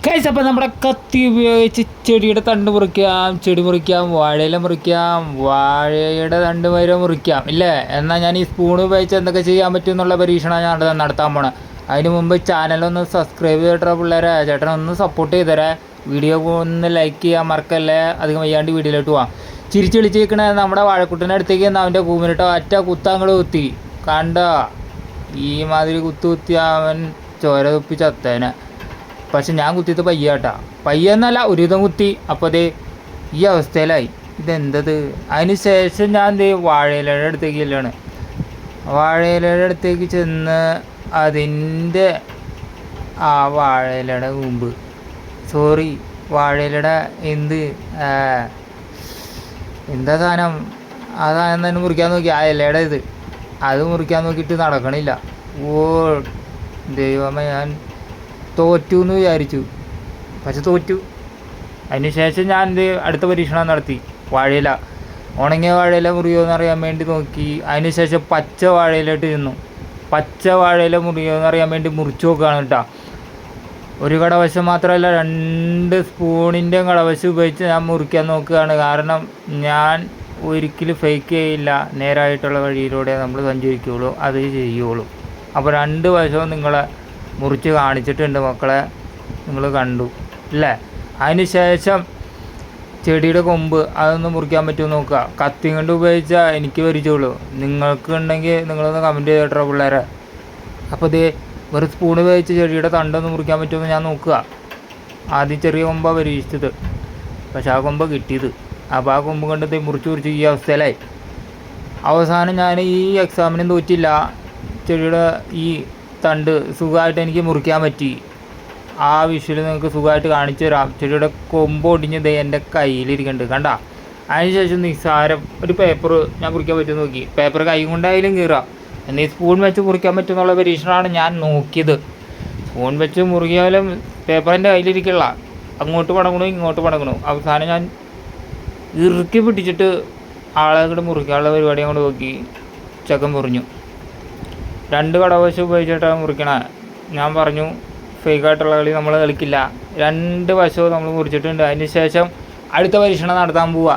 Guys, അപ്പോൾ നമ്മുടെ കത്തി ഉപയോഗിച്ച് ചെടിയുടെ തണ്ട് മുറിക്കാം, ചെടി മുറിക്കാം, വാഴയില മുറിക്കാം, വാഴയുടെ തണ്ട് വരെ മുറിക്കാം ഇല്ലേ. എന്നാൽ ഞാൻ ഈ സ്പൂൺ ഉപയോഗിച്ച് എന്തൊക്കെ ചെയ്യാൻ പറ്റും എന്നുള്ള പരീക്ഷണം ഞാൻ നടത്താൻ പോണേ. അതിന് മുമ്പ് ചാനലൊന്ന് സബ്സ്ക്രൈബ് ചെയ്തിട്ടാ പിള്ളേരെ, ചേട്ടനൊന്ന് സപ്പോർട്ട് ചെയ്തേരെ. വീഡിയോ ഒന്ന് ലൈക്ക് ചെയ്യാൻ മറക്കല്ലേ. അധികം വയ്യാണ്ട് വീഡിയോയിലോട്ട് പോവാം. ചിരിച്ച് വിളിച്ചിരിക്കണേ നമ്മുടെ വാഴക്കുട്ടൻ്റെ അടുത്തേക്ക് അവൻ്റെ കൂമിനിട്ടോ ഒറ്റ കുത്തങ്ങൾ കുത്തി കണ്ട. ഈ മാതിരി കുത്തി അവൻ ചോര തുപ്പി ചത്തേനെ. പക്ഷെ ഞാൻ കുത്തിയത് പയ്യാട്ടാ, പയ്യെന്നല്ല ഒരുവിധം കുത്തി. അപ്പോൾ അതേ ഈ അവസ്ഥയിലായി. ഇതെന്തത്? അതിന് ശേഷം ഞാൻ വാഴയിലയുടെ അടുത്തേക്ക് ചെല്ലാണ്. വാഴയിലയുടെ അടുത്തേക്ക് ചെന്ന് അതിൻ്റെ ആ വാഴയിലയുടെ മുമ്പ് വാഴയിലയുടെ എന്താ സാധനം, ആ സാധനം തന്നെ മുറിക്കാൻ നോക്കി. ആ ഇലയുടെ അത് മുറിക്കാൻ നോക്കിയിട്ട് നടക്കണില്ല. ഓ ദൈവമേ, ഞാൻ തോറ്റു എന്ന് വിചാരിച്ചു, പക്ഷെ തോറ്റു. അതിന് ശേഷം ഞാൻ അടുത്ത പരീക്ഷണം നടത്തി. വാഴയില, ഉണങ്ങിയ വാഴയില മുറിയുമോ എന്നറിയാൻ വേണ്ടി നോക്കി. അതിന് ശേഷം പച്ച വാഴയിലോട്ട് ചെന്നു. പച്ച വാഴയില മുറിയുമോ എന്നറിയാൻ വേണ്ടി മുറിച്ച് നോക്കുകയാണ് കേട്ടോ. ഒരു കടവശം മാത്രമല്ല, 2 സ്പൂണിൻ്റെ കടവശം ഉപയോഗിച്ച് ഞാൻ മുറിക്കാൻ നോക്കുകയാണ്. കാരണം ഞാൻ ഒരിക്കലും ഫേക്ക് ചെയ്യില്ല. നേരായിട്ടുള്ള വഴിയിലൂടെ നമ്മൾ സഞ്ചരിക്കുകയുള്ളൂ, അത് ചെയ്യുള്ളൂ. അപ്പോൾ 2 വശവും നിങ്ങളെ മുറിച്ച് കാണിച്ചിട്ടുണ്ട് മക്കളെ, നിങ്ങൾ കണ്ടു അല്ലേ. അതിന് ശേഷം ചെടിയുടെ കൊമ്പ് അതൊന്ന് മുറിക്കാൻ പറ്റുമോ നോക്കുക. കത്തി കൊണ്ട് ഉപയോഗിച്ചാൽ എനിക്ക് പരിചയമുള്ളൂ, നിങ്ങൾക്ക് ഉണ്ടെങ്കിൽ നിങ്ങളൊന്ന് കമൻറ്റ് ചെയ്തിട്ടോ പിള്ളേരെ. അപ്പോൾ ഒരു സ്പൂൺ ഉപയോഗിച്ച് ചെടിയുടെ തണ്ടൊന്ന് മുറിക്കാൻ പറ്റുമെന്ന് ഞാൻ നോക്കുക. ആദ്യം ചെറിയ കൊമ്പാണ് പരീക്ഷിച്ചത്, പക്ഷെ ആ കൊമ്പ് കിട്ടിയത്. അപ്പോൾ ആ കൊമ്പ് കൊണ്ട് മുറിച്ച് ഈ അവസ്ഥയിലായി. അവസാനം ഞാൻ ഈ എക്സാമിനും തോറ്റില്ല. ചെടിയുടെ ഈ തണ്ട് സുഖമായിട്ട് എനിക്ക് മുറിക്കാൻ പറ്റി. ആ വിഷ്വൽ നിങ്ങൾക്ക് സുഖമായിട്ട് കാണിച്ചു തരാം. ചെടിയുടെ കൊമ്പ് ഒടിഞ്ഞത് എൻ്റെ കയ്യിലിരിക്കുന്നുണ്ട് കണ്ട. അതിനുശേഷം നിസ്സാരം ഒരു പേപ്പർ ഞാൻ മുറിക്കാൻ പറ്റുമെന്ന് നോക്കി. പേപ്പർ കൈ കൊണ്ടായാലും കീറാം, എന്നാൽ സ്പൂൺ വെച്ച് മുറിക്കാൻ പറ്റുമെന്നുള്ള പരീക്ഷണമാണ് ഞാൻ നോക്കിയത്. സ്പൂൺ വെച്ച് മുറിക്കാലും പേപ്പറിൻ്റെ കയ്യിലിരിക്കില്ല, അങ്ങോട്ട് പടങ്ങണു ഇങ്ങോട്ട് പടങ്ങണു. അവസാനം ഞാൻ ഇറുക്കി പിടിച്ചിട്ട് ആളെ കൂടെ മുറിക്കാനുള്ള പരിപാടി അങ്ങോട്ട് നോക്കി. ചക്കം മുറിഞ്ഞു. 2 കടവശം ഉപയോഗിച്ചിട്ടാണ് മുറിക്കണേ. ഞാൻ പറഞ്ഞു ഫേക്കായിട്ടുള്ള കളി നമ്മൾ കളിക്കില്ല. 2 വശവും നമ്മൾ മുറിച്ചിട്ടുണ്ട്. അതിന് ശേഷം അടുത്ത പരീക്ഷണം നടത്താൻ പോവുക.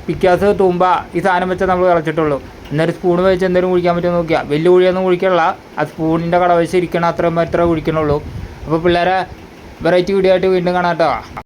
പിക്കാസ് തൂമ്പ ഈ സാധനം വെച്ചാൽ നമ്മൾ കളിച്ചിട്ടുള്ളൂ. എന്നൊരു സ്പൂൺ വെച്ച് എന്തെങ്കിലും കുഴിക്കാൻ പറ്റുമോ നോക്കിയാൽ. വലിയ കുഴിയൊന്നും കുഴിക്കണില്ല, ആ സ്പൂണിൻ്റെ കടവശം ഇരിക്കണം, അത്ര കുഴിക്കണുള്ളൂ. അപ്പോൾ പിള്ളേരെ വെറൈറ്റി വീഡിയോ ആയിട്ട് വീണ്ടും കാണാം കേട്ടോ.